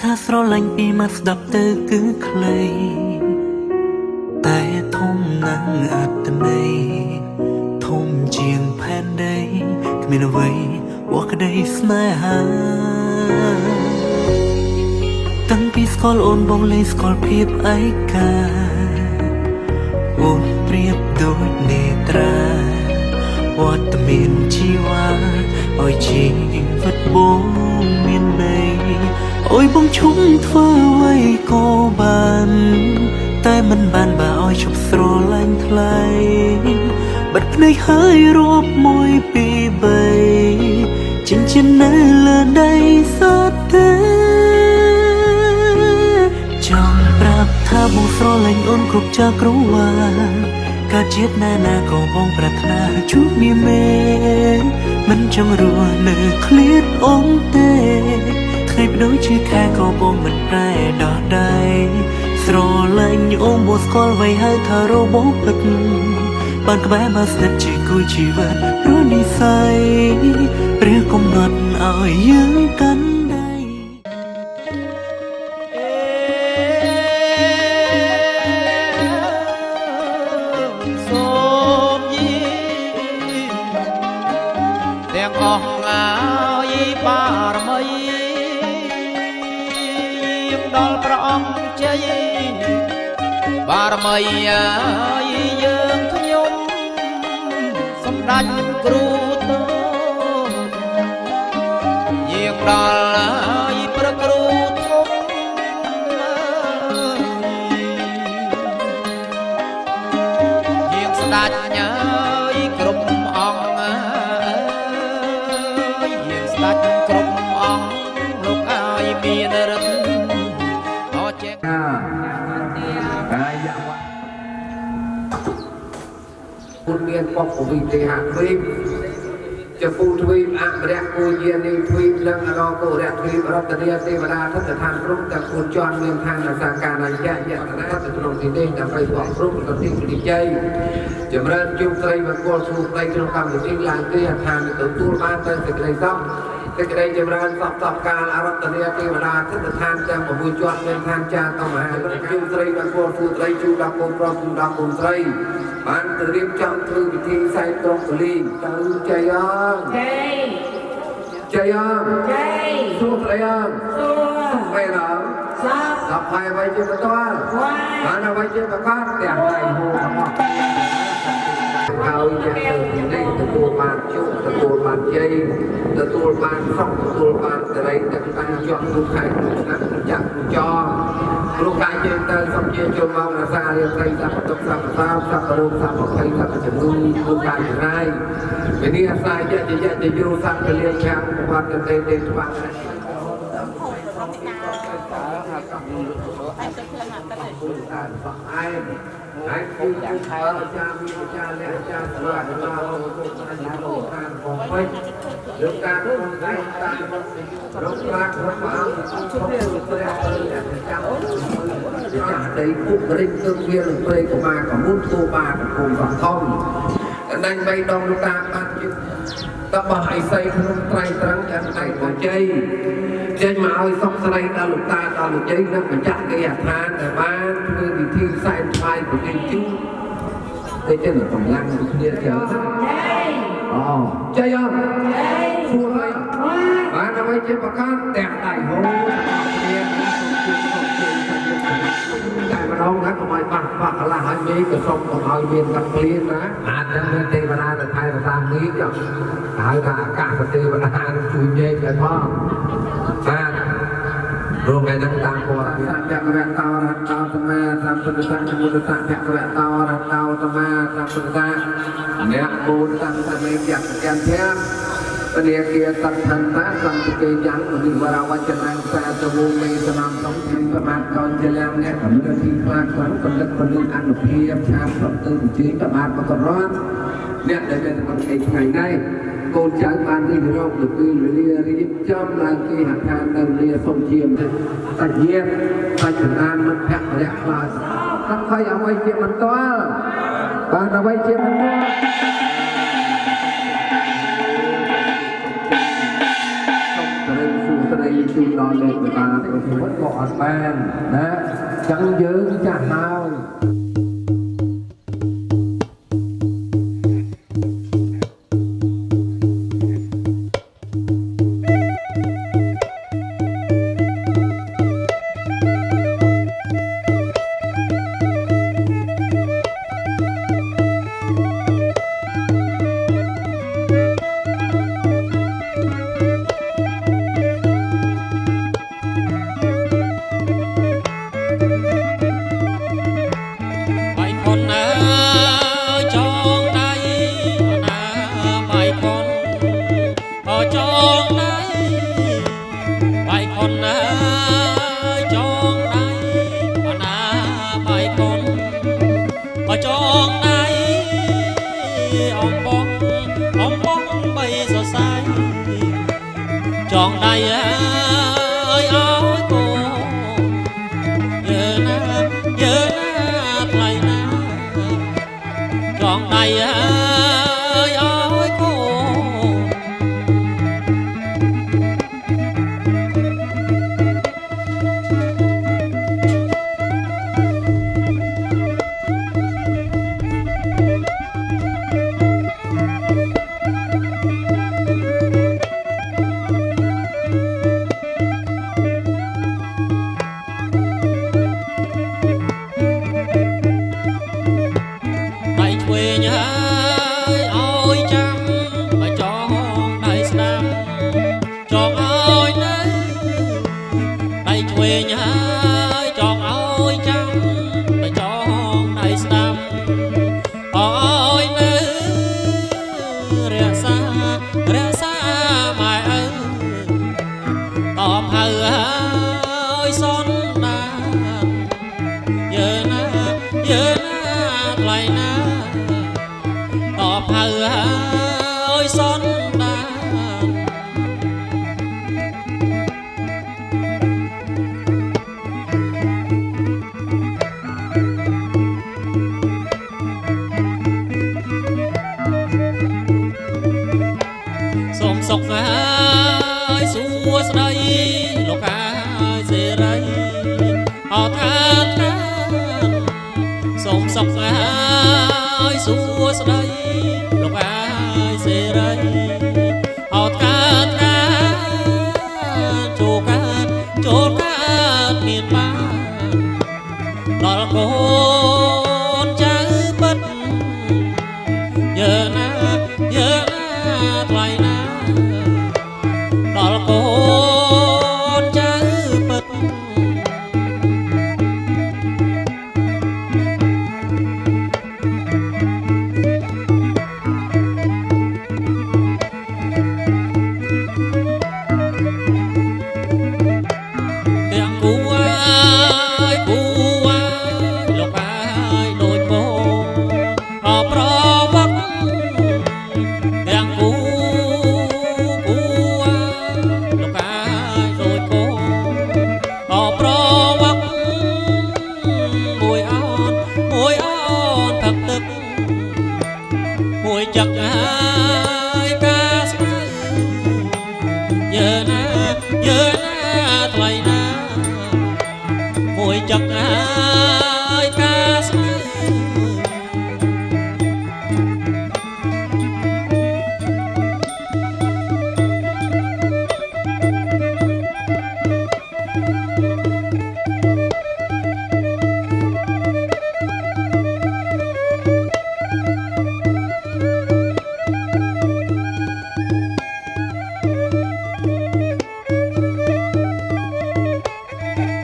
ថាស្រឡាញ់ពីមកស្ដាប់ទៅគឺខ្លីតែធំណាស់អត្តន័យធំជាងផែនដីគ្មានអ្វីបោះក្តីស្នេហាតាំងពីស្គាល់អូនបងលេងស្គាល់ភាពឯកាអូនប្រៀបដូចនេត្រាវត្តមានជីវ៉ាឲ្យជីវិតបងមានន័យអូយបងឈុំធ្វើអ្វីក៏បានតែមិនបានបើឲ្យឈប់ស្រឡាញ់ថ្លៃបិទភ្នែកហើយរាប់1 2 3ចិញ្ចិននៅលើដីសតទេចង់ប្រាប់ថាបងស្រឡាញ់អូនគ្រប់ចក្រវាលកើតជាតិណាក៏បងប្រាថ្នាជួបនាមេមិនចង់រស់នៅឃ្លាតអូនទេថ្ងៃបដូរជាខែក៏បងមិនប្រែដោះដៃស្រឡាញ់អូនមកស្គាល់ໄວហើយថារបងពិតបានក្បែរមកស្និទ្ធជាគូជីវិតព្រោះនិស្ស័យព្រះកំណត់ឲ្យយើងកាន់ដៃសូមយីទាំងអស់ហើយបារមីដល់ព្រះអង្គជ័យបារមីយើងខ្ញុំសម្ដេចគ្រូតូយាងដល់ព្រះគ្រូធំយាងស្ដេចគ្រប់អង្គយាងស្ដេចគ្រប់អង្គលោកឲ្យមានរឹកពុនមានបបវិទេហៈទ្វីបចពូទ្វីបអរិយគូយានីទ្វីបនិងអរគោរៈទ្វីបរតនីទេវតាធិដ្ឋានព្រំទាំងពួនជាន់មានឋានអាសាការអញ្ញយតនាទៅក្នុងទីនេះដើម្បីបកព្រំប្រតិវិជ័យចម្រើនជោគជ័យមង្គលស្រុកដីក្នុងកម្មវិធីឡើងទីឋានទទួលបានទៅសេចក្តីសុខសេចក្តីចម្រើនសពតបកាលអរតនីទេវតាធិដ្ឋានទាំង6ជាន់មានឋានចាតមហាជោគស្រីមង្គលស្រុកដីជួដល់កូនប្រុសជួដល់កូនស្រីបានទៅរៀបចំធ្វើពិធីសែនត្រង់ពលីទៅចៃអងចៃអងសួស្ដីអងសំបីអងសាប់ហើយអ្វីជាបន្តបានអ្វីជាប្រកាសទាំងដៃហូររបស់ហើយជាទៅទីនេះទទួលបានជោគទទួលបានជ័យទទួលបានសុខទទួលបានសេរីទាំងតាំងជាប់ក្នុងខែឆ្នាំចាក់ចោលោកកាយជើងទៅសុំជាចូលមករសារៀបត្រីសព្វទុកសព្វសាសព្វរោគសព្វភ័យសព្វជំងឺលោកកាយចរាយវិនិច្ឆ័យយៈយុសព្វលៀងខាងប្រវត្តិទេទេច្បាស់ហើយគឺអាចារ្យមានអាចារ្យអ្នកអាចារ្យស្វាគមន៍លោកអាចារ្យលោកខាងបងពេជ្រលោកការក្នុងដៃតាមលោកប្រាក់របស់អង្គជម្រាបព្រះព្រះចាំចាស់ដីពុករិញគឺវាលព្រៃកមាកមុនគោបាគុំសំធំកណ្ដាញ់3ដងលោកតាបានជាតបអីស័យក្នុងត្រៃត្រង់យ៉ាងដៃបជ័យចេញមកឲ្យសុខស្រីដល់លោកតាដល់លោកជ័យនិងបញ្ចាក់គេអាឋានដែលបានធ្វើពិធីសែនថ្វាយប្រទានជូនទៅចេញកម្លាំងគ្នាចូលអូជ័យអត់សួរហើយបានអ្វីជាប្រកាសទាំងដៃហូរគ្នាតែម្ដងណាកុំឲ្យបាក់កន្លះឲ្យមេក៏សុំកុំឲ្យមានកាត់ព្រៀនណាអាចនឹងមានទេវតាទៅថែរក្សានេះចុះហើយថាអាកាសទេវតាជួយញែកឲ្យផងបាទរងឯនឹងតាមគាត់សច្ចៈវៈតោរតោសមាសម្ពុទ្ធសច្ចមុទ្ធសច្ចៈវៈតោរតោសមាសម្ពុទ្ធសអ្នកបូនតាំងតែមេយៈញ្ញធាពលាគាតដ្ឋន្តាសន្តិគេយ៉ាងនិវរវចនាសាទវមេសនាមសំទីប្រមាណកោចលាំងអ្នកកំណត់ទីខ្លាំងខ្លាំងកំណត់ពលិអនុភាពឆាបប្រទៅជិះប្រមាណបករដ្ឋអ្នកដែលមានកម្មវិធីថ្ងៃនេះកូនចៅបានរៀបរាប់ទៅពេលវេលារៀបចំឡើងគេហដ្ឋាននៅលាសុំជាមសាច់ញាតិសាច់ចំណានមិត្តភក្តិរយៈខ្លះអត់ឃើញអ្វីជាបន្តបានអ្វីជាបន្តសូមស្រីជួនដល់ លេខវិបាកប្រវត្តិក៏អត់បានណាចឹងយើងចាស់ហើយ chọn đây ơi ôi cô giờ na thầy na chọn đây ơi ôi cô sọc ơi xua đây lục ai dễ rây họ than than sông sọc ơi xua đây lục ai dễ rây họ than than chô cát miền Bắc đòi con trái bất giờ na thoại na đòi con trái bất tiếng cú ai lục ai đôi cô họ pro bắc tiếng cú lục ai đôi cô họ pro bắc mùi on thật tức mùi chặt ai ca giờ na thoại na mùi chặt ai ca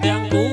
tiếng cú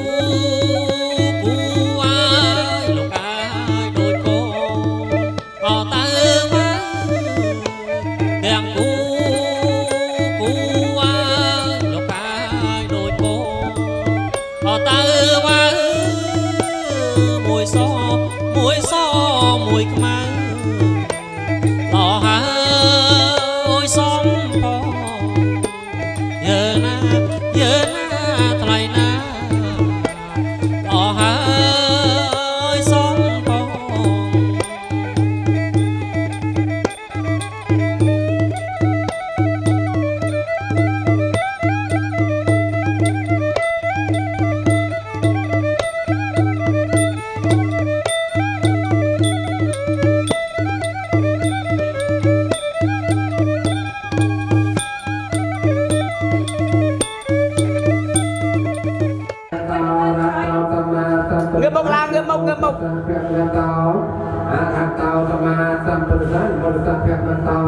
มันตอ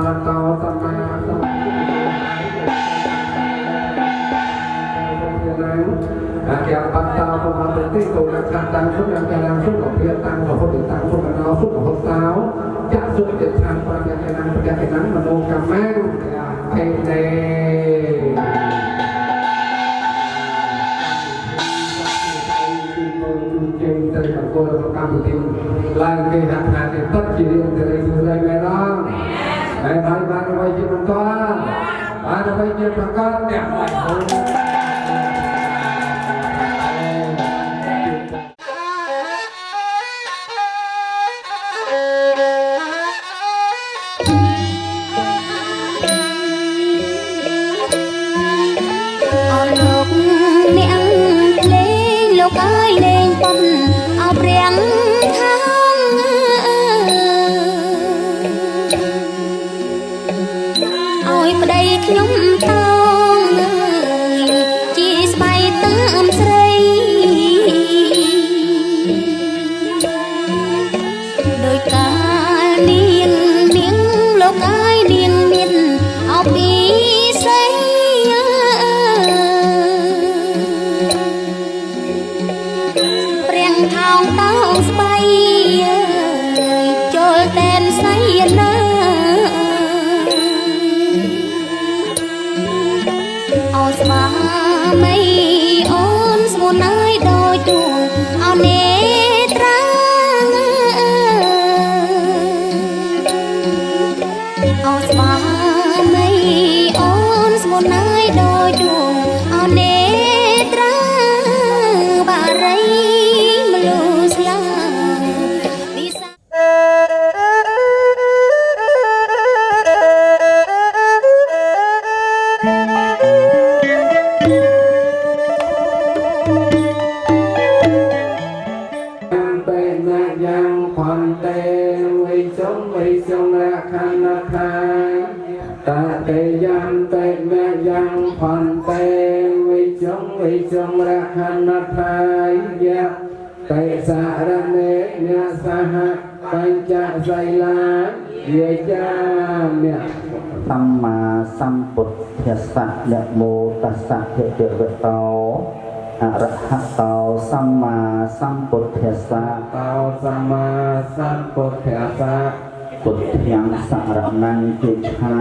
สัมมาสัมพุทธัสสะอาเกียรปัตตาพมาเป็นที่โตนักการตังสุขยังการสุขของเพียรตังของคนตังสุขของเราสุขของสาวจะสุขเด็ดทางประยันนังประยันนังมโนกรรมแม่เอเนจริงใจของตัวเรากรรมจริงลายเกหักหาเด็ดตัดจีเรียนจะได้ดูแลแม่น้องแม่ไทยบ้านไว้ยืนก้อนบ้านไว้ยืนก้อนเนี่ยเอาเปรียงทางเอาไอ้ประเดี๋ยวขยมตองจีสไปเติมใส่โดยการเนียงโลกายเนียงเมียนเอาปีใส่ทางต้องสบายโจลเต้นใส่นาเอาสบายไม่อ่อนสมุนไพรโดยจูเอาเนตราเอาสบายไม่อ่อนสมุนไพรโดยจูเอาเนตราบาไรตาเตยังเตแม่ยังพันเตวิจงรักขันธายยะเตสารเนเนสหปัญจไสลาเยจามเนี่ยสัมมาสัมพุทธัสสะนะโมตัสสะภะคะวะโตอะระหะโตสัมมาสัมพุทธัสสะสัมมาสัมพุทธัสสะพุทธังสารนังกิจฉา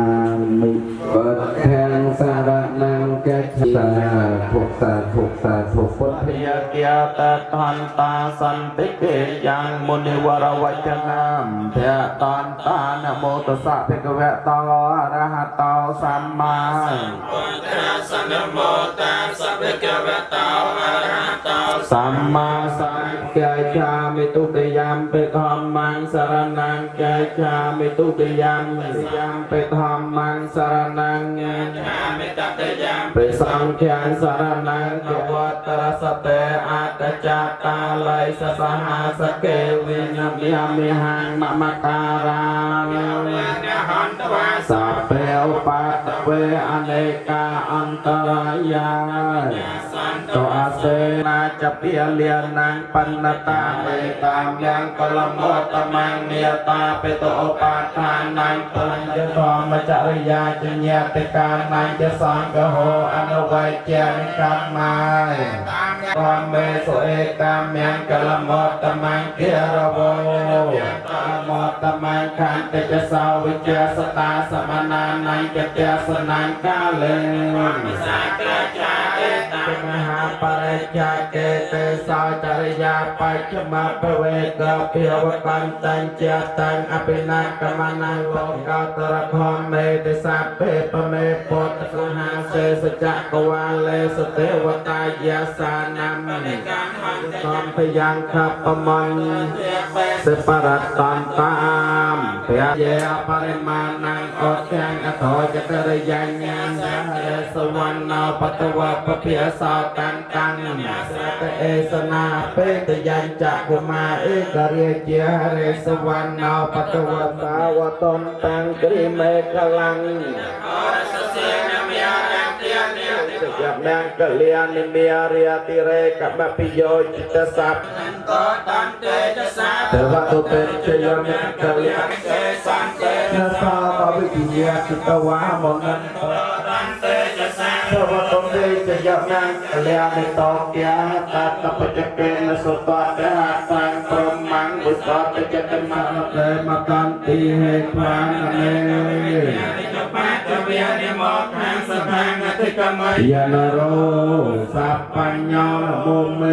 มิพุทธังสารนังกิจฉาถูกพุทธิยเกียรติทันตาสันติเกยังมุนิวรวัจนามเถตันตานะโมตัสสะภะคะวะโตอะระหะโตสัมมาสัมพุทธัสสะนะโมตัสสะภะคะวะโตอะระหะโตสัมมาสัมพุทธัสสะมิตุติยามปิธัมมังสรณังเกจามิตุติยามปิธัมมังสรณังเกจามิตุติยามปิสังฆังสรณังกวัตตรสเตอาตจัตตาไลสสหาสเกวินามิหังมะมะการาสัพเพอุปัตตเวอเนกาอันตรายาโตอาเสนาจะเปียเลียนังปันนตาเมตามยังกลมโตมังเนียตาเปโตอุปาทานังปัญญธรรมจริยาจญาติการนังจะสังกโหอนุวัยเจนิกรรมายความเมสุเอกามยังกลมโตมังเกียรโวมตมังขันติจะสาวิจสตาสมนานังจะเตสนังกาเลมิสักจาเอตังมหาปริจาเกเตสาจริยาปัจจมาเปเวกะเพียวตังตังเจตังอภินักมานังโลกาตระคอมเมติสาเปปเมปุตสหาเสสจักวาเลสเทวตายาสานัมสอมพยังขับปมังเสปรัตตันตามเพียเยปริมาณังอดแกงอโถจตระยังงานสวรรณปัตวะปะเพียสาวตันตังสตเอสนาเปตยัญจักมาเอกเรียเจเรสวรรณปัตวะสาวตนตังกริเมฆลังจับแมงกะเลียนิเมียเรียติเรกับมพิโยจิตสัพเทวะตุเตชยมกะเลียเตสันเต นะสาตวิปิยะจิตวะมนันตสวัสดีจะยาวนานเลียในตอกยาตาตปัจจเกนสุตตะเดหะตังพรหมังบุตรปัจจเกนมาเลยมากันตีให้พรานเนยานโรสัพพัญญาโมเม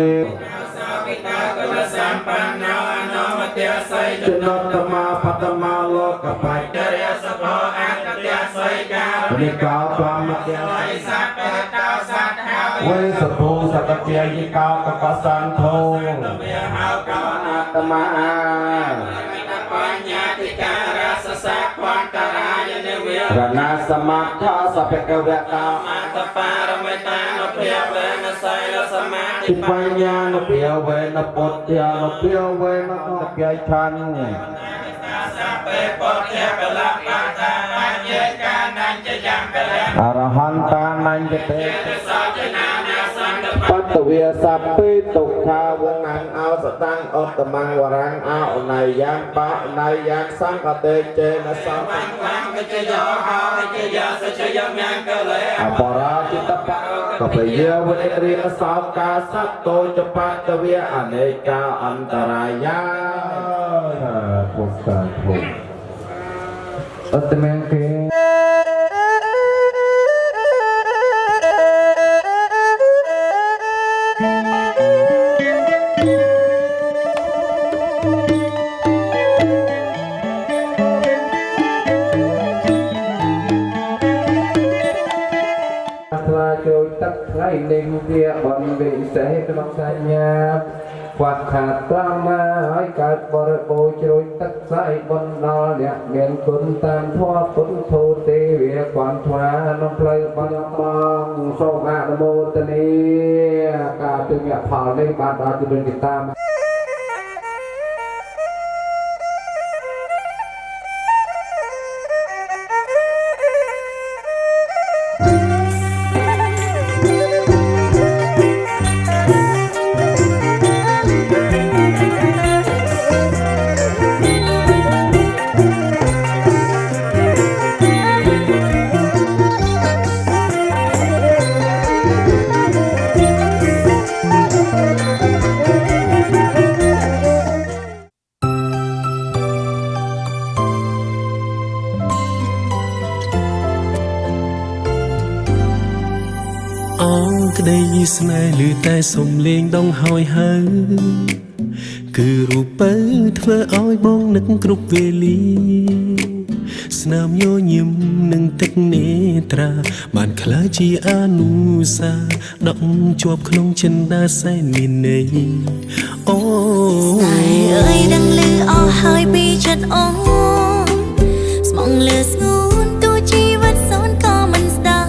จนตมาปัตมาโลกปัจจเรสโภอัตตะไสกานิกาปามเตสัพเพตาสัตถาเวสโภสัตเจียิกากปสันโทอาตมาปัญญาติการัสสะควานตรายเนเวรณาสมัทธาสัพเพกเวตามาตปารมิตานุเพียวเวนไสลสมาธิปัญญานุเพียวเวนปุตตินุเพียวเวนนุเพียชันสัพเพปุตติเปละปะตาปัญญกานันจะยังเปละอรหันตานันจะเตปัตตเวียสัพพิตุขาวงนังเอาสตังอัตมังวรังเอาในยังปะในยังสังกเตเจนะสัมปังวังเจยอหาเจยาสจยมยังกะเลอปราจิตปะกเปเยวิริยสาวกาสัตโตจะปัตตเวียอเนกาอันตรายาพุทธะพุทธอัตมังเกไล่เล็งเดียบนวิเศษมังสัญญาวัดขาดตามมาให้การบริโภคจุยตักใส่บนนอเนี่ยเมียนคุณตามทั่วพุทโธเตเวียกวนทวาน้องเพลย์บางมองโซกาโมตนีกาตึงเนี่ยผ่านในบ้านเราจะเป็นกิตามក្តីស្នេហ៍ឮតែសំលេងដងហើយហើគឺរូបបើធ្វើឲ្យបងនឹកគ្រប់វេលាស្នាមញញឹមនឹងទឹកនេត្រាបានក្លាយជាអនុសាដកជាប់ក្នុងចិន្តាសែនមានន័យអូស្នេហ៍អើយដឹងឮអស់ហើយពីចិត្តអូនស្មងលើស្ងួនទូជីវិតសូនក៏មិនស្ដា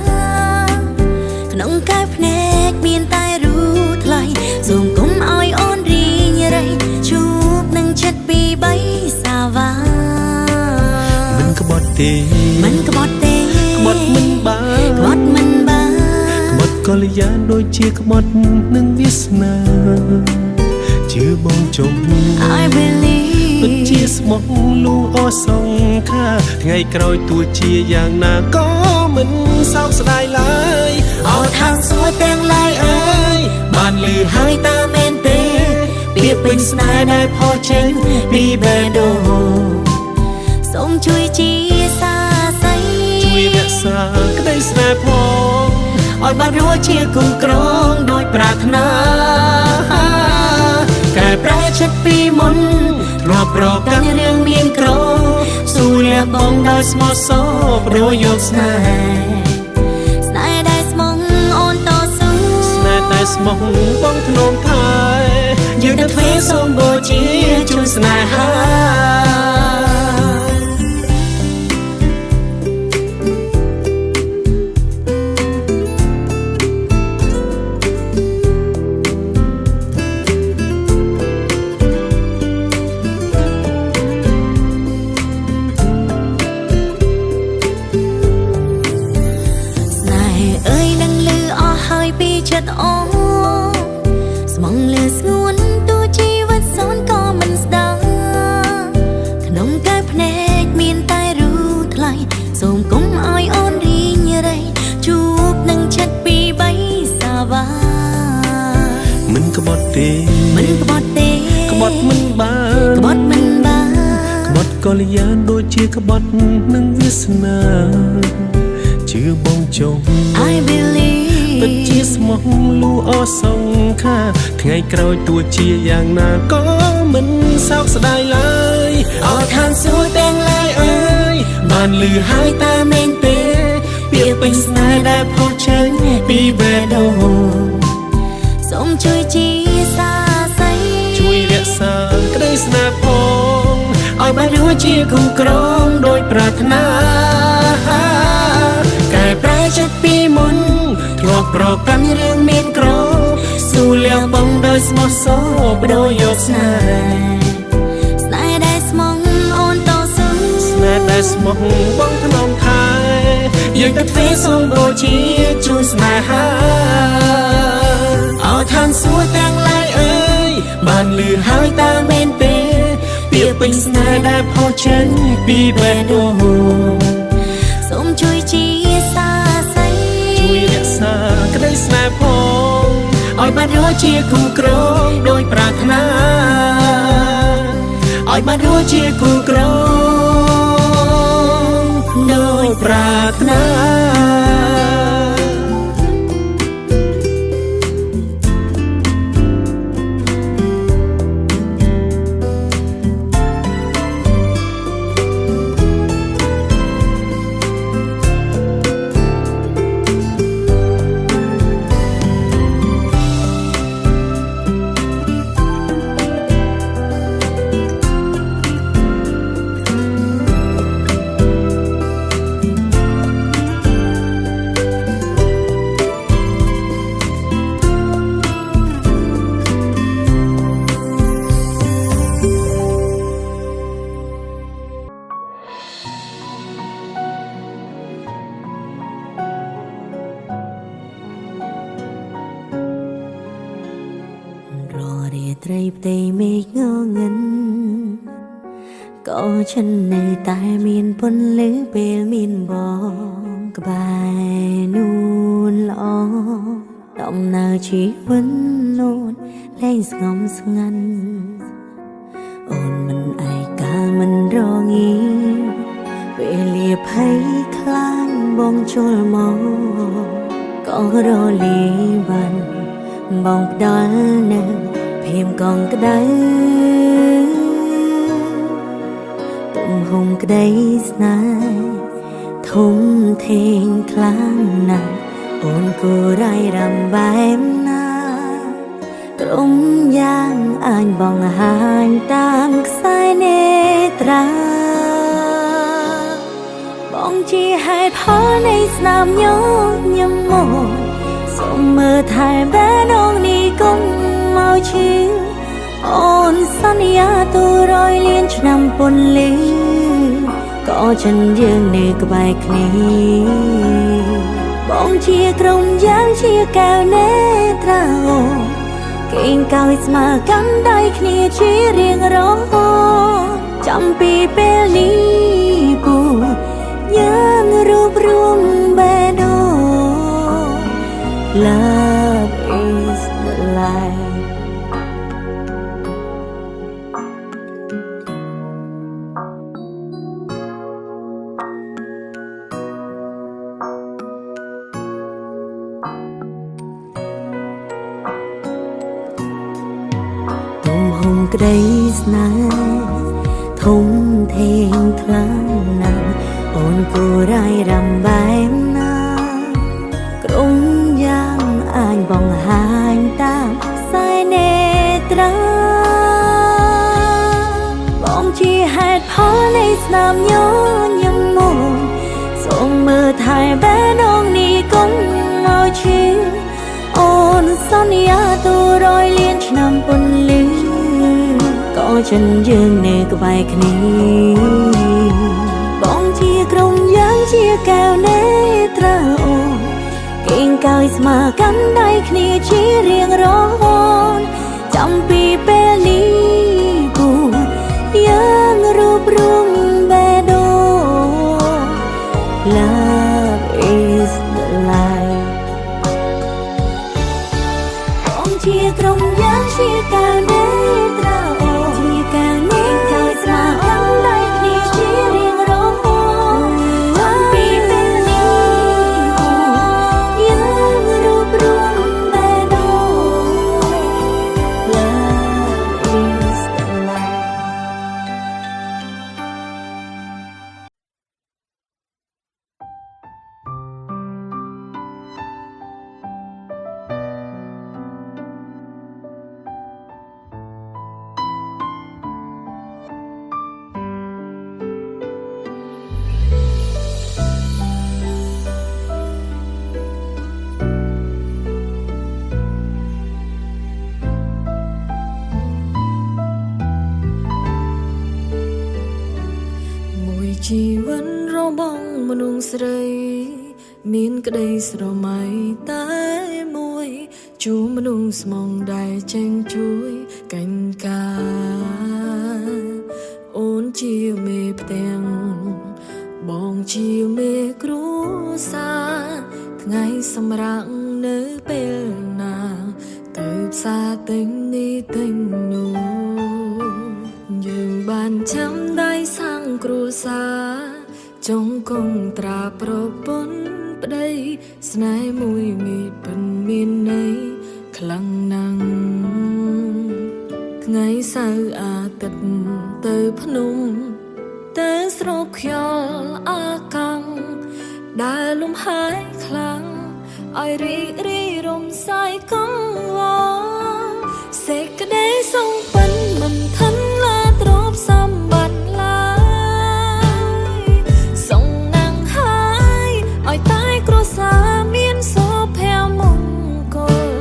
ក្នុងកាយភ្នែកមានតែរូបថ្លៃសូមគុំឲ្យអូនរីងរៃជួបនឹងចិត្តពីបីសាវាមិនក្បត់ទេមិនក្បត់ទេក្បត់មិនបានក្បត់មិនបានក្បត់កល្យានដូចជាក្បត់នឹងវាសនាជឿបងចុំ I believe ពិតជាស្មោះលូអសង្ខាថ្ងៃក្រោយទោះជាយ៉ាងណាក៏មិនសោកស្ដាយឡើយអោខាងសួយទាំងឡាយអើយបានលឺហើយតើមែនទេពាក្យពេញស្នេហ៍ដែលផុសចេញពីបេះដូងសូមជួយជាសាស័យជួយរក្សាក្តីស្នេហ៍ផងឲ្យបានរួចជាគូក្រងដោយប្រាថ្នាកែប្រែចិត្តពីមុនធ្លាប់ប្រកាន់រឿងមានក្រស៊ូលះបងដោយស្មោះសរព្រោះយកស្នេហ៍ស្នេហ៍ដែលស្មងអូនតស៊ូស្នេហ៍ដែលស្មងបងធ្នមថែយើងនឹងធ្វើសូមបូជាជូនស្នេហា ចិត្តអូស្មងលើស្ងួនទូជីវិតសូនក៏មិនស្ដាក្នុងកាយភ្នែកមានតែរូប សូមគុំឲ្យអូនរីងរៃជួបនឹងចិត្តពីបីសាវាមិនក្បត់ទេមិនក្បត់ទេក្បត់មិនបានក្បត់មិនបានក្បត់កល្យានដូចជាក្បត់នឹងវាសនាជឿបងចុង I believe ពិតជាស្មោះលូអសង្ខាថ្ងៃក្រោយទោះជាយ៉ាងណាក៏មិនសោកស្ដាយឡើយអរខានសួរទាំងឡាយអើយបានលឺហើយតើមែនទេពាក្យពេញស្នេហ៍ដែលផុសចេញពីបេះដូងសូមជួយជាសាស័យជួយរក្សាក្តីស្នេហ៍ផងឲ្យបានរួចជាគូក្រងដោយប្រាថ្នាកែប្រែចិត្តពីមុនធ្លាប់ប្រកាន់រឿងមានក្រស៊ូលះបងដោយស្មោះសរបដូរយកស្នេហ៍ស្នេហ៍ដែលស្មងអូនតស៊ូស្នេហ៍ដែលស្មោះបងថ្នមថែយើងទៅទ្វេសូមបូជាជួយស្នេហាអរខានសួរទាំងឡាយអើយបានលឺហើយតើមែនទេពាក្យពេញស្នេហ៍ដែលផុសចេញពីបេះដូងសូមជួយជាសាស័យជួយរក្សាក្តីស្នេហ៍ផងឲ្យបានរួចជាគូក្រងដោយប្រាថ្នាឲ្យបានរួចជាគូក្រងដោយប្រាថ្នាត្រីផ្ទៃមេឃងងឹនក៏ฉันនៅតែមានពន្លឺពេលមានបងក្បែរនួនល្អដំណើរជីវិតនូនលែងស្ងំស្ងាត់អូនមិនឯកាលមិនរងាពេលលាភ័យខ្លាំងបងជុលមកក៏រលាបានបងផ្ដល់នៅភៀមកងក្ដៅទំហំក្ដីស្នេហ៍ធំធេងខ្លាំងណាស់អូនគួររៃរំបែបណាក្រុមយ៉ាងអាចបង្ហាញតាមខ្សែនេត្រាបងជាហេតុផលនៃស្នាមញញឹមមកសូមមើលថែបេះដូងនេះកុំមកឈឺអូនសន្យាទូរយលានឆ្នាំពន្លឺក៏ចិនយើងនៅក្បែរគ្នាបងជាក្រុមយ៉ាងជាកែវនេត្រាកេងកោយស្មើកាន់ដៃគ្នាជារៀងរហូតចាំពីពេលនេះពូយើងរួបរวมបេះដូង Love is the life ក្ដីស្នេហ៍ធំធេងខ្លាំងណាស់អូនគួររៃរំបែបណាក្រុមយ៉ាងអាចបង្ហាញតាមខ្សែនេត្រាបងជាហេតុផលនៃស្នាមញញឹមមកសូមមើលថែបេះដូងនេះកុំមកឈឺអូនសន្យាទូរយលានឆ្នាំពន្លឺក៏ចិនយើងនៅក្បែរគ្នាបងជាក្រុមយ៉ាងជាកែវនេត្រាអូនកេងកោយស្មើកាន់ដៃគ្នាជារៀងរហូតចាំពីពេលនេះពូយើងរួបរวมបេះដូង Love is the light បងជាក្រុមយ៉ាងជាការនេត្រាអូជាការនេត្រាស្មារតីគ្នាជារៀងរហូតតាំងពីពេលនេះយើងរួបរวมតែដូច Love is the light មួយជីវិតរបស់មនុស្សស្រីមានក្តីស្រមៃតែមួយជួបមនុស្សស្មងដែលចេញជួយកាញ់ការអូនជាមេផ្ទាំងបងជាមេគ្រួសារថ្ងៃសម្រាប់នៅពេលណាទៅផ្សារទិញនេះទិញនោះយើងបានចាំដៃសាងគ្រួសារចងគង់ត្រាប្រពន្ធប្តីស្នេហ៍មួយមានពិនមានន័យខ្លាំងណាស់ថ្ងៃសៅរ៍អាទិត្យទៅភ្នំទៅស្រោបខ្យល់អាកាំងដែលលំហាយខ្លាំងឲ្យរីករាយរំសាយកង្វល់សេចក្តីសង្ពិនមិនថិនឡាទ្រព្យសម្បត្តិឡើយសងណាំងហើយឲ្យតែគ្រួសារមានសុភមង្គល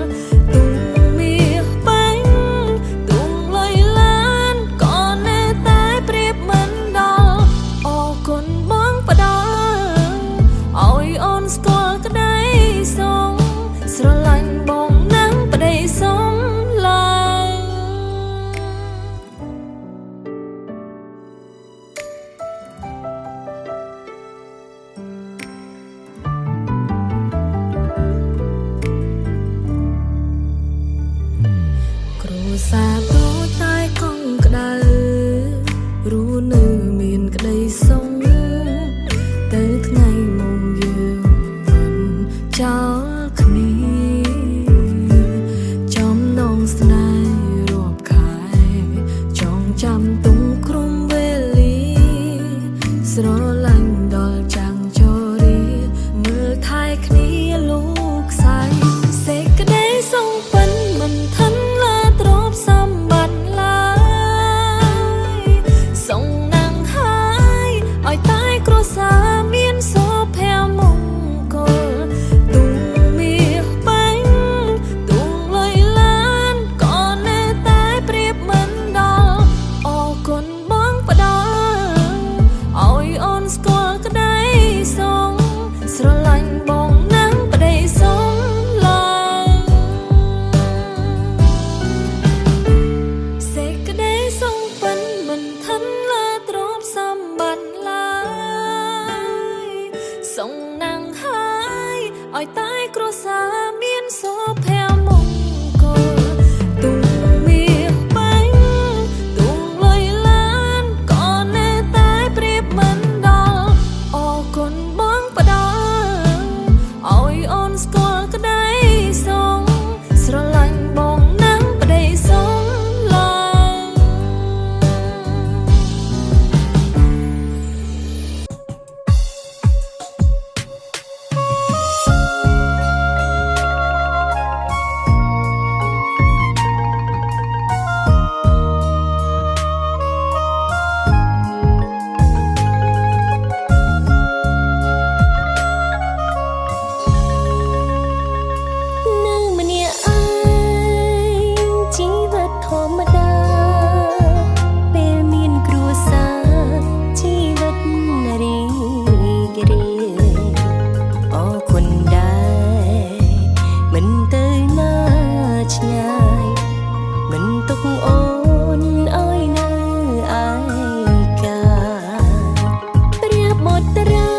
ទុំមាសបាញ់ទុំលុយឡានក៏នៅតែប្រៀបមិនដល់អរគុណបងផ្ដល់ឲ្យអូនស្គាល់ក្តីសងស្រឡាញ់បងណាំប្តីសំឡាញ់ គ្រួសារតូចតែកង់ក្ដៅរស់នៅមានក្តីសុខទៅថ្ងៃមុំយើងមិនចោលគ្នាចំណងស្នេហ៍រាប់ខែចងចាំទុំក្រុមវេលាស្រឡាញ់ដល់ចាំងជរីមើលថែគ្នាលោកខ្សែសេចក្តីសង្ពិនមិនថិនឡាទ្រព្យសម្បត្តិឡើយសងណាំងហើយឲ្យតែគ្រួសារមានសុភមង្គលទុំមាសបាញ់ទុំលុយឡានក៏នៅតែប្រៀបមិនដល់អរគុណបងផ្ដល់ឲ្យអូនស្គាល់ក្តីសងស្រឡាញ់បងណាំប្តីសំឡាញ់សេចក្តីសង្ពិនមិនថិនឡាទ្រព្យសម្បត្តិឡើយសងណាំងហើយឲ្យតែគ្រួសារមានសុភមង្គលទុំមាសបាញ់ទុំលុយឡានក៏នៅតែប្រៀបមិនដល់អរគុណបងផ្ដល់ឲ្យអូនស្គាល់ក្តីសងស្រឡាញ់បងណាំប្តីសំឡាញ់ ត្រា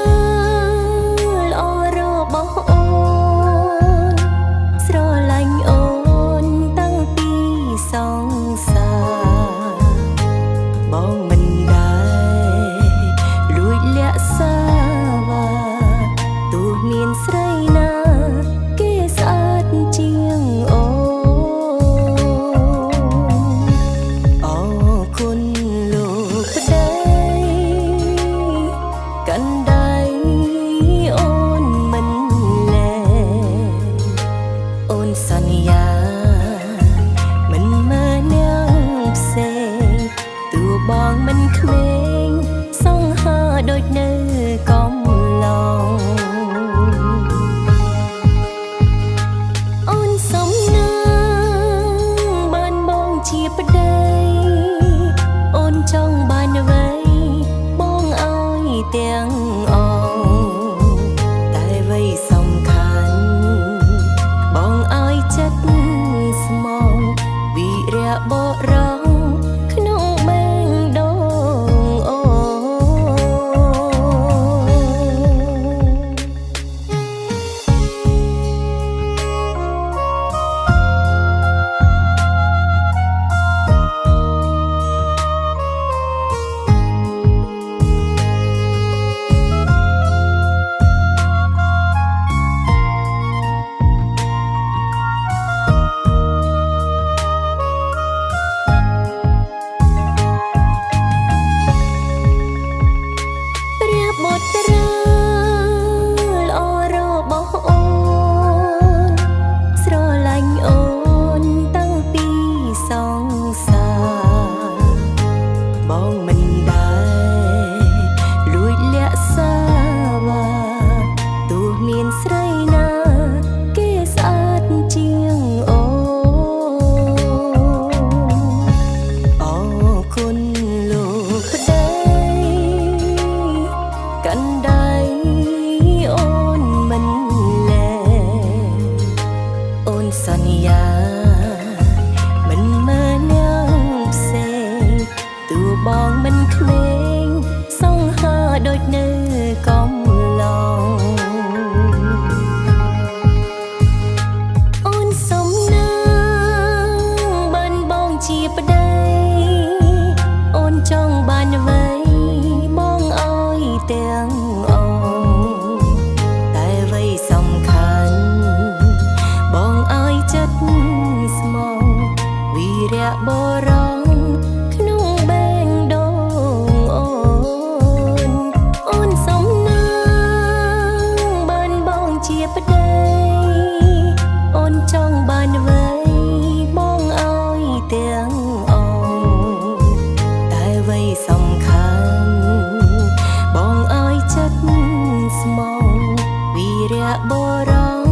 រៈបរង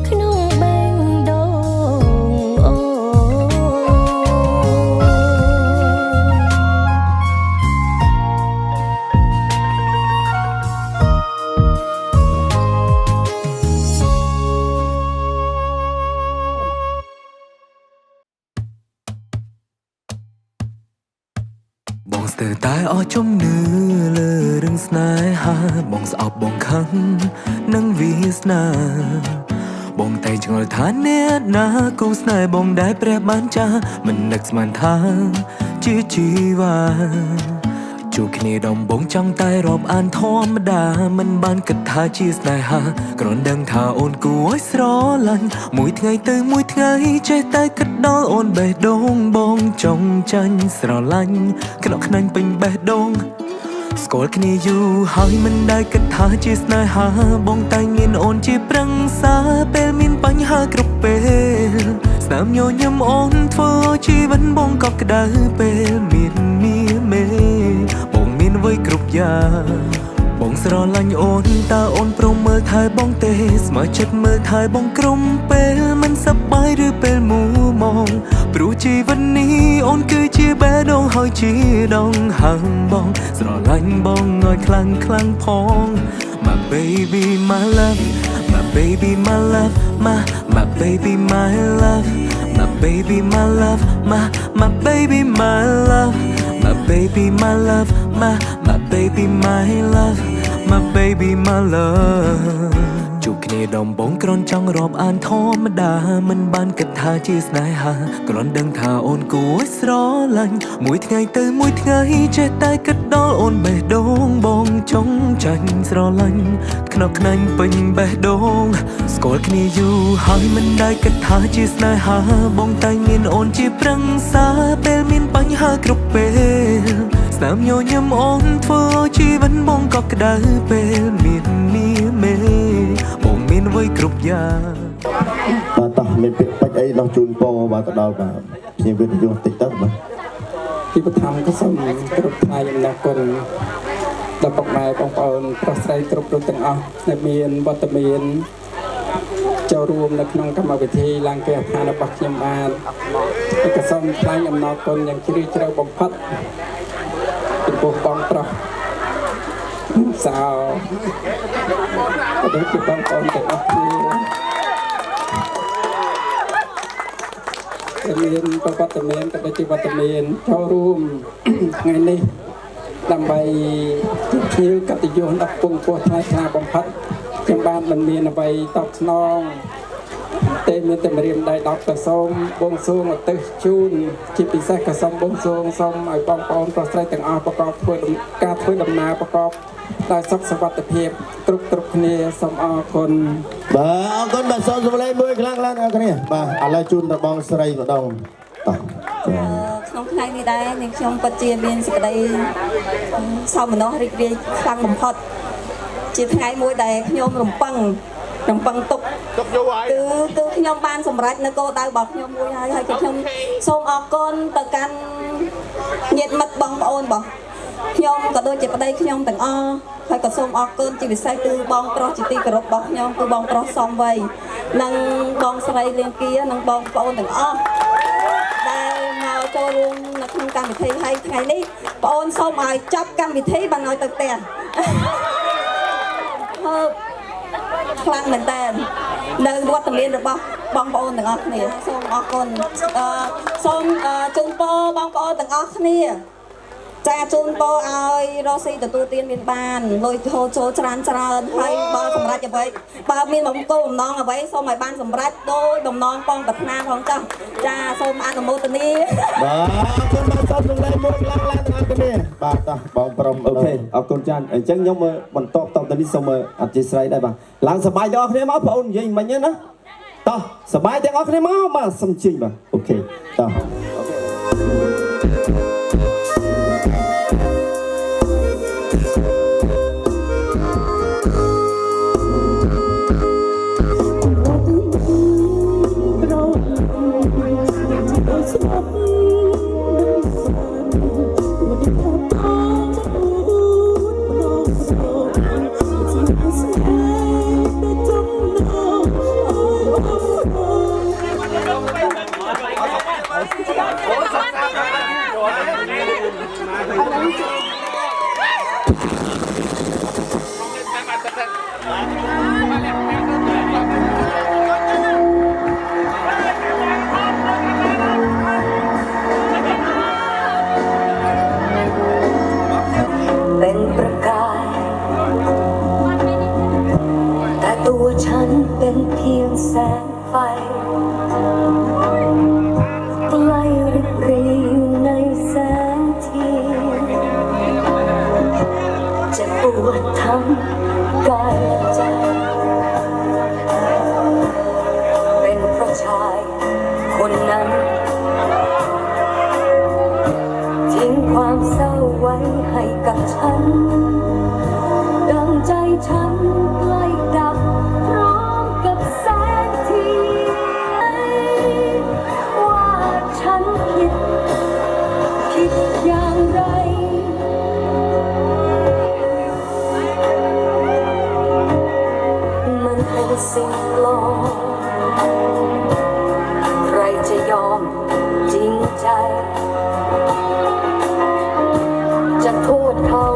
ក្នុងបេងដូងអូបងស្ទើរតែអស់ជំនឿលើរឿងស្នេហាបងស្អប់បងខឹងនឹងវាសនាបងតែឆ្ងល់ថាអ្នកណាគូស្នេហ៍បងដែលព្រះបានចាស់មិននឹកស្មានថាជាជីវ៉ាជួបគ្នាដំបងចង់តែរាប់អានធម្មតាមិនបានគិតថាជាស្នេហាគ្រាន់ដឹងថាអូនគួរឲ្យស្រឡាញ់មួយថ្ងៃទៅមួយថ្ងៃចេះតែគិតដល់អូនបេះដូងបងចង់ចាញ់ស្រឡាញ់ក្លោកខ្នាញ់ពេញបេះដូងស្គាល់គ្នាយូរហើយមិនដែលគិតថាជាស្នេហាបងតែមានអូនជាប្រឹក្សាពេលមានបញ្ហាគ្រប់ពេលស្នាមញញឹមអូនធ្វើជីវិតបងក៏ក្តៅពេលមានមាមេបងមានអ្វីគ្រប់យ៉ាងបងស្រឡាញ់អូនតើអូនព្រមមើលថែបងទេស្មើចិត្តមើលថែបងក្រុមពេលមិនសប្បាយឬពេលមូមងព្រោះជីវិតនេះអូនគឺជាបេះដូងហើយជាដងហាំងបងស្រឡាញ់បងឲ្យខ្លាំងខ្លាំងផង My baby my love my baby my love my baby my love my baby my love my baby my love my baby my love my baby my love my baby my love ជួបគ្នាដំបងគ្រាន់ចង់រាប់អានធម្មតាមិនបានគិតថាជាស្នេហាគ្រាន់ដឹងថាអូនគួរស្រឡាញ់មួយថ្ងៃទៅមួយថ្ងៃចេះតែគិតដល់អូនបេះដូងបងចង់ចាញ់ស្រឡាញ់ខ្នោះខ្នាញ់ពេញបេះដូងស្គាល់គ្នាយូរហើយមិនដែលគិតថាជាស្នេហាបងតែមានអូនជាប្រឹក្សាពេលមានបញ្ហាគ្រប់ពេលស្នាមញញឹមអូនធ្វើជីវិតបងក៏ក្តៅពេលមានមាមេបងមានអ្វីគ្រប់យ៉ាងបាទតោះមានពាក្យពេចន៍អីដល់ជូនពរបាទទៅដល់បាទភ្ញៀវវិទ្យុតិចទៅបាទពីបឋមក៏សូមគ្រប់ថ្លៃអំណរគុណដល់ពុកម៉ែបងប្អូនប្រុសស្រីគ្រប់រូបទាំងអស់ដែលមានវត្តមានចូលរួមនៅក្នុងកម្មវិធីឡើងគេឋានរបស់ខ្ញុំបាទក៏សូមថ្លែងអំណរគុណយ៉ាងជ្រាលជ្រៅបំផុតចំពោះបងប្រុសសៅក៏ដូចជាបងប្អូនទាំងអស់គ្នាដែលមានប្រវត្តិមានក៏ដូចជាវត្តមានចូលរួមថ្ងៃនេះដើម្បីជាភ្ញៀវកតញ្ញូដល់ពងពោះថ្លៃថ្លាបំផុតខ្ញុំបានមិនមានអ្វីតបស្នងតែមានតែរៀបដៃ10ទៅសូមបងសួងឧទ្ទិសជូនជាពិសេសក៏សូមបងសួងសូមឲ្យបងប្អូនប្រុសស្រីទាំងអស់ប្រកបការធ្វើដំណើរប្រកបដោយសុខសុវត្ថិភាពគ្រប់គ្នាសូមអរគុណបាទអរគុណបាទសូមសម្លេងមួយខ្លាំងៗអរគ្នាបាទឥឡូវជូនទៅបងស្រីម្ដងតោះក្នុងថ្ងៃនេះដែរនាងខ្ញុំពិតជាមានសេចក្តីសោមនស្សរីករាយខ្លាំងបំផុតជាថ្ងៃមួយដែលខ្ញុំរំពឹងទុកយូរហើយគឺខ្ញុំបានសម្រេចនៅគោលដៅរបស់ខ្ញុំមួយហើយហើយខ្ញុំសូមអរគុណទៅកាន់ញាតិមិត្តបងប្អូនរបស់ខ្ញុំក៏ដូចជាប្តីខ្ញុំទាំងអស់ហើយក៏សូមអរគុណជាពិសេសគឺបងប្រុសជាទីគោរពរបស់ខ្ញុំគឺបងប្រុសសំវ័យនិងបងស្រីលៀងគានិងបងប្អូនទាំងអស់ដែលមកចូលរួមនៅក្នុងកម្មវិធីហើយថ្ងៃនេះបងអូនសូមឲ្យចាប់កម្មវិធីបានឲ្យទៅផ្ទះខ្លាំងមែនតើនៅវត្តមានរបស់បងប្អូនទាំងអស់គ្នាសូមអរគុណសូមជូនពរបងប្អូនទាំងអស់គ្នាចាជូនពរឲ្យរស់ស៊ីទទួលទានមានបានលុយហូរចូលច្រើនហើយបើសម្រេចអ្វីបើមានបំគោបំណងអ្វីសូមឲ្យបានសម្រេចដោយបំណងបងប្រាថ្នាផងចាស់ចាសូមអនុមោទនាបាទអរគុណបាទសូមសម្លេងមួយខ្លាំងៗទាំងអស់គ្នាបាទតោះបងប្រុសអូខេអរគុណចាស់អញ្ចឹងខ្ញុំបន្តតទៅនេះសូមអធិស្ឋានដែរបាទឡើងសប្បាយទាំងអស់គ្នាមកបងអូននិយាយមិញណាតោះសប្បាយទាំងអស់គ្នាមកបាទសូមជិញបាទអូខេតោះIt's เป็นประกายแต่ตัวฉันเป็นเพียงแสงไฟใกล้ริบหรี่อยู่ในแสงเทียนจะปวดทั้งกายและใจเป็นเพราะชายคนนั้นทิ้งความเศร้าไว้ให้กับฉันดังใจฉันใกล้ดับพร้อมกับแสงเทียนว่าฉันผิดอย่างไรมันเป็นสิ่งปลอมใครจะยอมจริงใจจะโทษเขา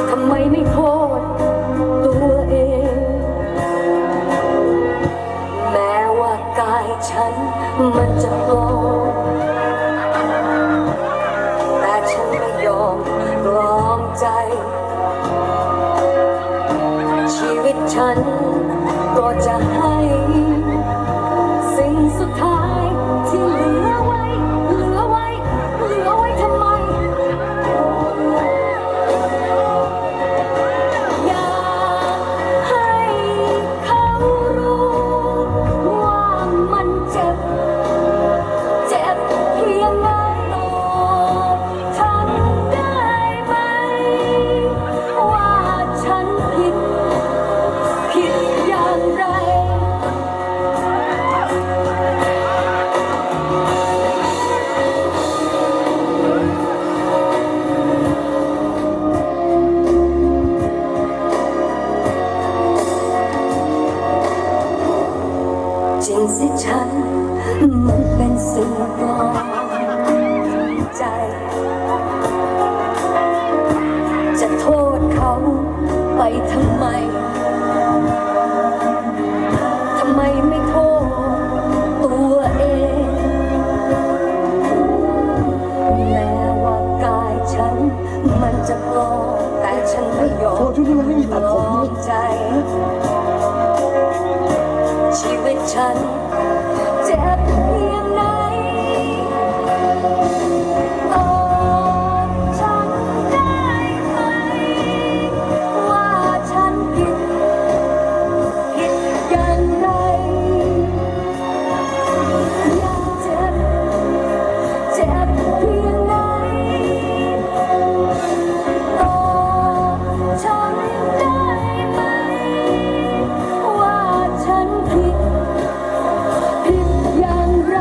ทำไมไม่โทษตัวเองแม้ว่ากายฉันมันจะปลอมแต่ฉันไม่ยอมปลอมใจชีวิตฉันก็จะให้สิ่งสุดท้ายที่เหลือไว้ทำไมอยากให้เขารู้ว่ามันเจ็บเพียงไหนทำได้ไหมว่าฉันผิดอย่างไรจริงสิฉันมันเป็นสิ่งปลอมใจจะโทษเขาไปทำไมไม่โทษตัวเองแม้ว่ากายฉันมันจะปลอมแต่ฉันไม่ยอมปลอมใจชีวิตฉันเจ็บเพียงไหนตอบฉันได้ไหมว่าฉันผิดอย่างไรอยากเจ็บเพียงไหนตอบฉันได้ไหมว่าฉันผิดอย่างไร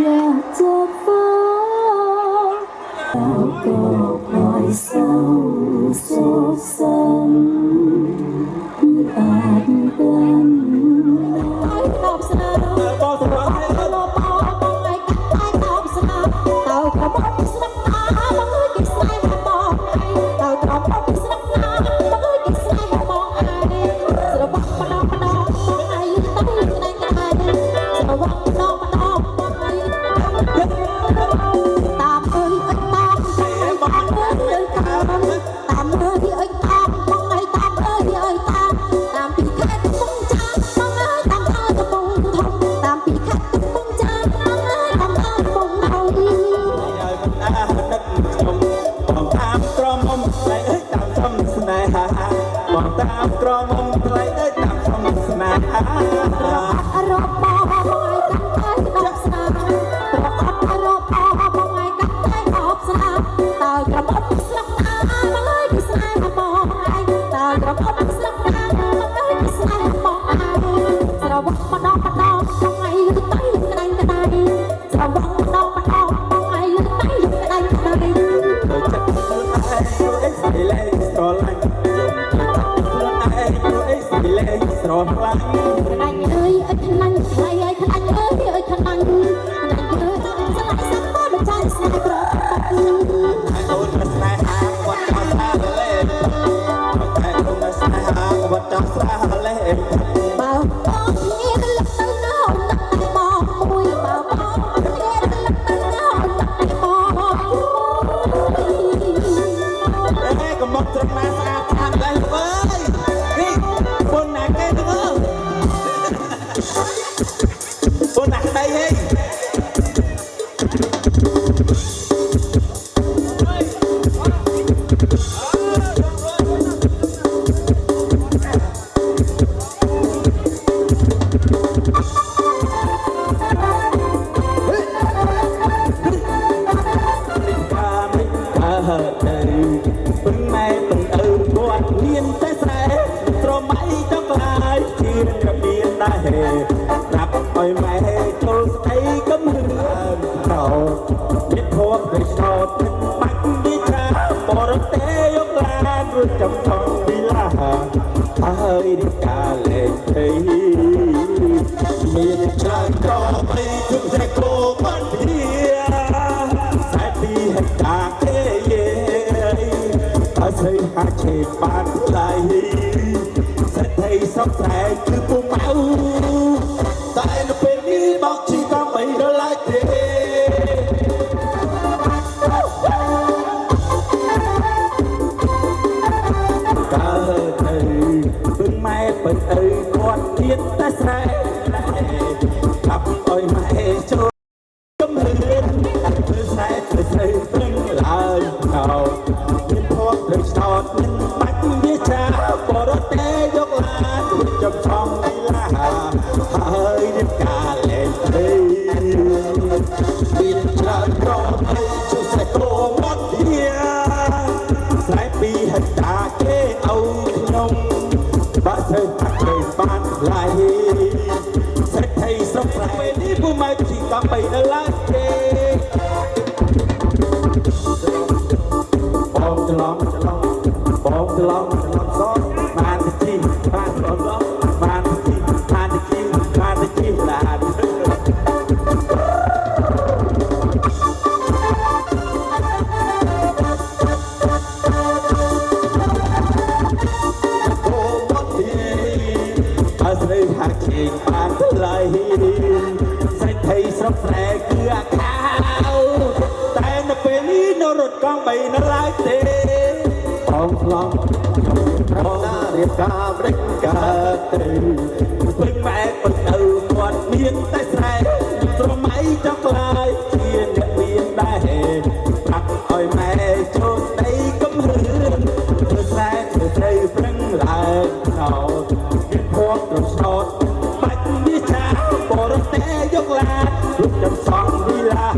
อยากจะฟ้าแล้วก็ปล่อยเศร้าโศกสันอาจกลั้นตอบสนองตอบสนองให้โลปอมองไอ้กัดไอ้ตอบสนองเต่ากระบอกสนองตามองให้กินสายมองไอ้เต่ากระบอกสนองตามองให้กินสายมองไอ้สระวักปนองมองไอ้ต้องยืนในกายสระวักปนองมองไอ้ตามเอ้ยตามเอ้ยตามเอ้ยตามเอ้ยตามมองไอ้ตามเอ้ยตามปีแค่ตุ้งจ้ามองไอ้ตามเอ้ยตุ้งทองตามปีแค่ตุ้งจ้ามองไอ้ตามเอ้ยตุ้งทองมองตามกรอมอมไหลตามช่องสนายหามองตามกรอมอมไหลตามช่องสนายหารอปอมองไอ้กัดไอ้ดอกสนารอปอมองไอ้กัดไอ้ดอกสนาตากระบอกสนามองไอ้ดิสไอ้มองไอ้ตากระบอกสนามองไอ้ดิสไอ้มองไอ้สระวักมาดองมองไอ้ลึกไปกระไดกระไดสระวักมาดองมองไอ้ลึกไปกระไดกระไดโดยจับมือไอ้โดยใส่เลย ស្រឡាញ់ខ្លួនឯងព្រោះអីស្រីលេងស្រឡាញ់ ខ្លាញ់អើយអើយខ្លាញ់ខ្លាញ់អើយខ្លាញ់អើយអើយខ្លាញ់ខ្លាញ់អើយស្លាញ់សាប់មកចាយស្នេហ៍ប្រ អូនស្នេហាគាត់ចោលស្រាលេងតែអូនស្នេហាគាត់ចោលស្រាលេង បើបងគ្នាក៏លឹកទៅណោតែបងមួយបើបងគ្នាក៏លឹកទៅណោតែបង អេកុំមកត្រឹមណាស្អាតស្អាតដែរអើយនេះប៉ុណ្ណាគេទៅប៉ុណ្ណាដៃហេ รับไปแม่โชว์ไอ้กำมือเราเด็ดพวกเด็กชอบปักดิชาปอร์เตยกลารุ่นจำทองวิลาเอ้ยดิกาเล่นเฮ้ยมีชาก็ไปทุกแค่โกมันเพียสายปีให้จากเอ้ยอาศัยหาเชฟบ้านไหลสองแสงคือปูเมาแต่ในเป็นนี้บอกที่ก็ไม่ได้ไล่เทก็เอ้ยเพิ่งไม่เปิดเอ้ยก่อนเทียนแต่แสงกลับอ้อยมาโชว์ก็เหมือนเธอแสงเธอเพิ่งลายเงาเป็นพวกเธอชอบมันมักยิ่งช้าปอร์เตยกลาจำทองวิลาเฮ้ยดิกาเล่นเฮ้ยบินชาโรไอชูเสโกมดเฮียสายปีหัดตาเกเอาขนมบ้าเธอหักเกบ้านไหลเสร็จให้สงสัยนี่ผู้มาที่กำไปนั่นละเกบอมจะลองบอมจะลองซ้อนมาที่มาลองมาที่ลาดโกมดทีอาศัยหักเข่งปานไหลใส่ไทยสระแฝงเกลือขาวแต่ในเป็นนี้นรดกองไปนรายเตะทองลองหน้าเรียบกาเร็กกาเตยเพิ่งแม่เปิดเอากอดเมียนแต่แสงตรงไม้จะกลายเทียนเมียนได้ปักอ้อยแม่โชว์ในกำหืนเธอแสงเธอใจเพิ่งลายเงาเก็บพวกตรงชดปักดิชาปอร์เตยกลาลุกจำสองวิลา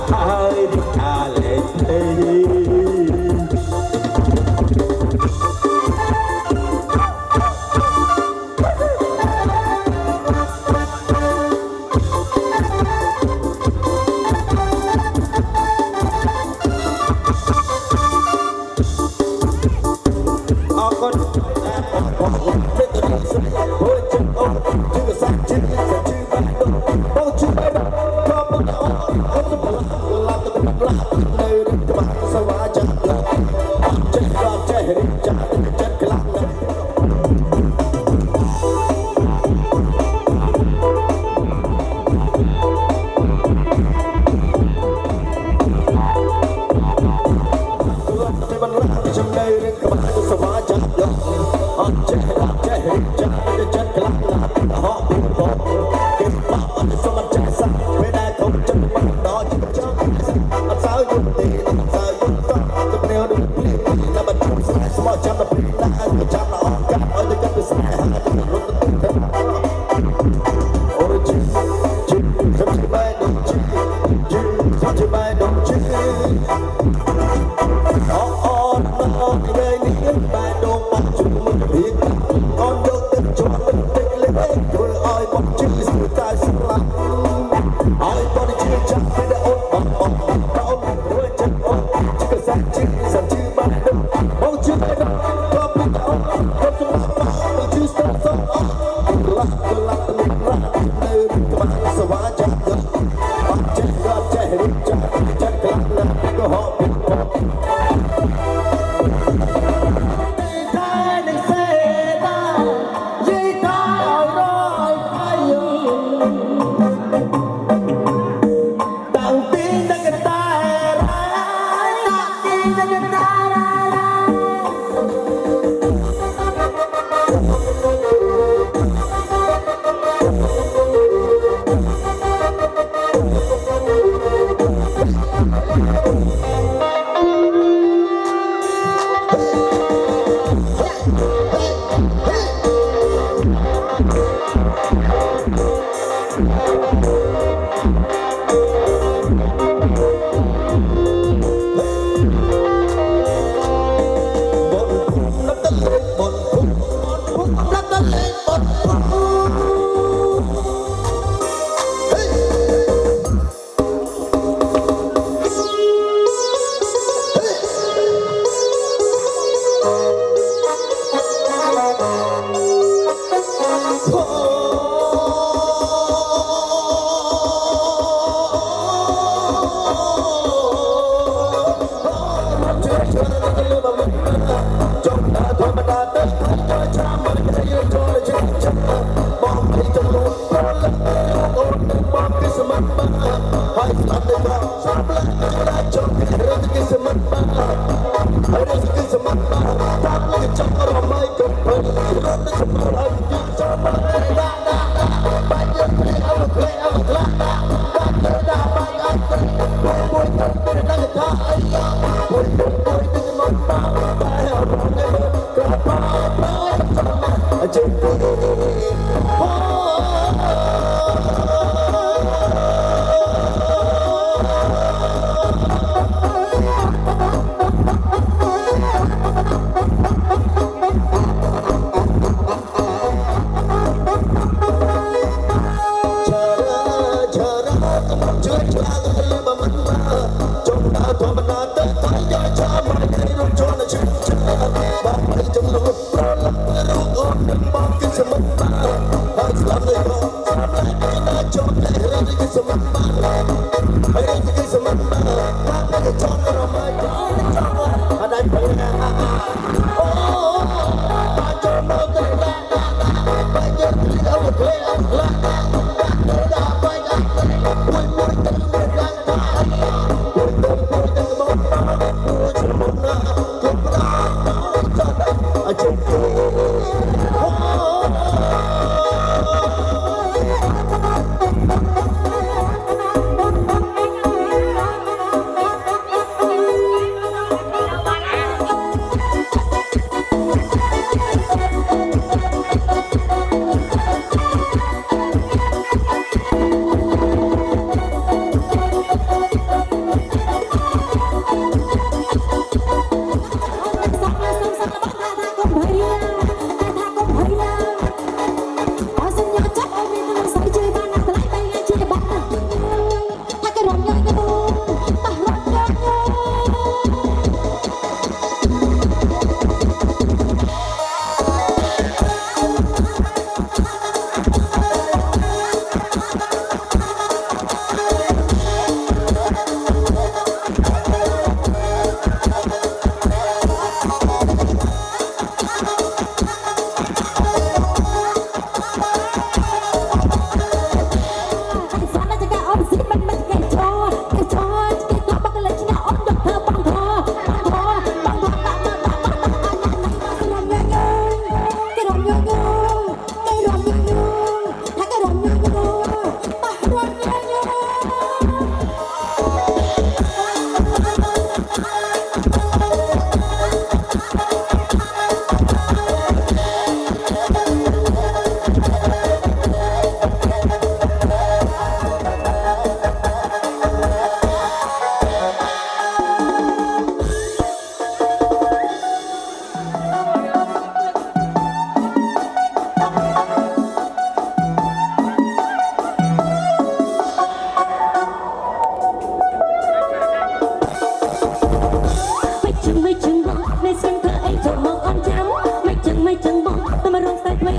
เฮ้ยดิกาเล่นเฮ้ยHãy subscribe cho kênh Ghiền Mì Gõ để không bỏ lỡ Hãy subscribe cho kênh Ghiền Mì Gõ để không bỏ lỡ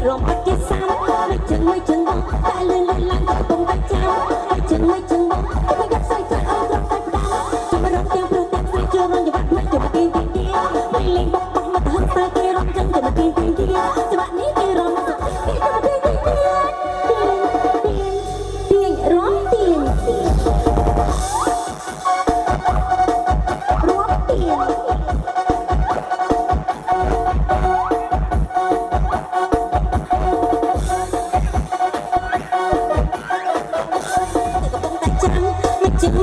រំអត់ជាសាមមួយជើងបងតែលឿនឡើងកំពុងតែចាំមួយជើងបងទៅយកស្រីចាក់អោរំតែផ្ដាល់ចាំរំទាំងព្រោះទាំងស្រីចូលរំច្បាក់មិនចាំទីមិនលេងបបមកទៅស្ទើរគេរំចឹងចាំទីច្បាក់នេះគេរំទៅចាំទីទាញរំទាញ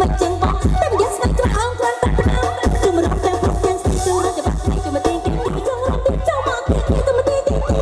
មិនចឹងបងតែមិនយកស្នេហ៍ច្រអងគ្រាន់តែផ្ដោជុំរំទាំងព្រោះទាំងស្រីចូលរំច្បាក់ស្នេហ៍ជុំទីគេចង់រំទីចង់មកទីទៅមកទីរំទី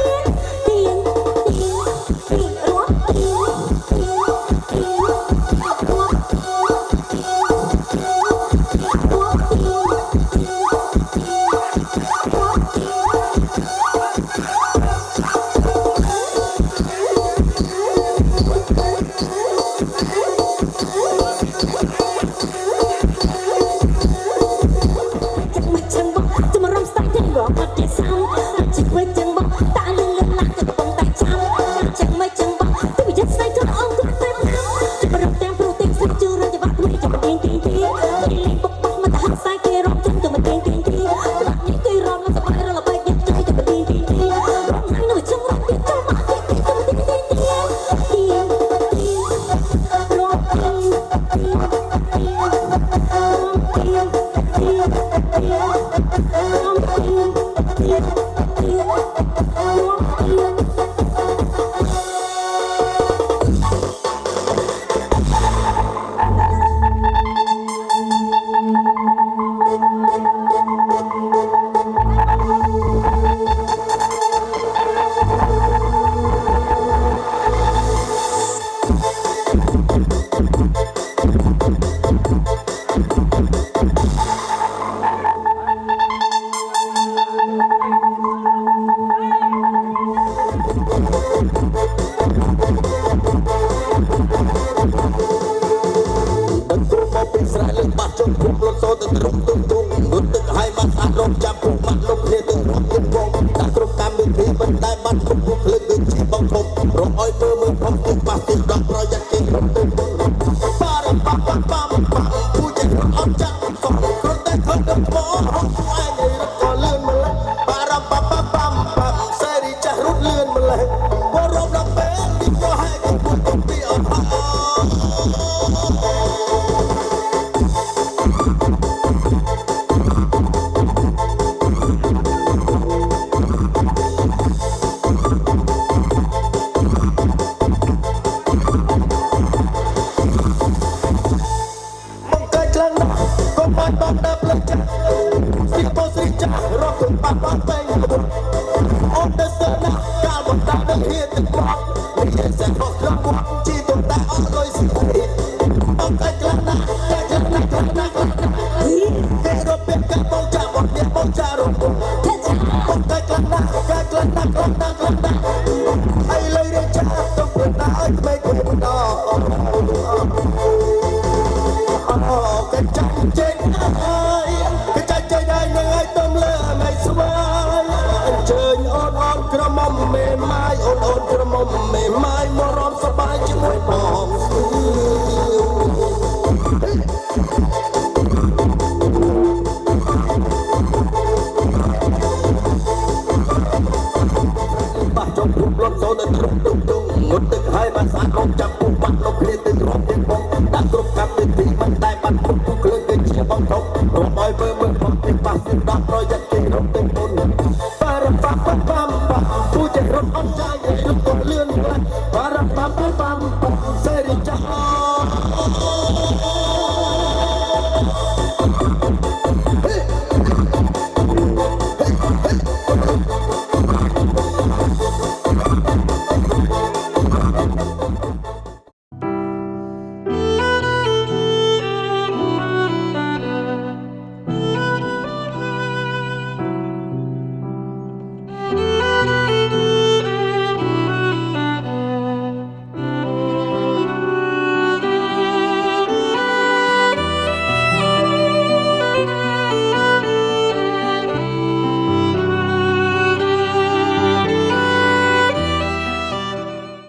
Para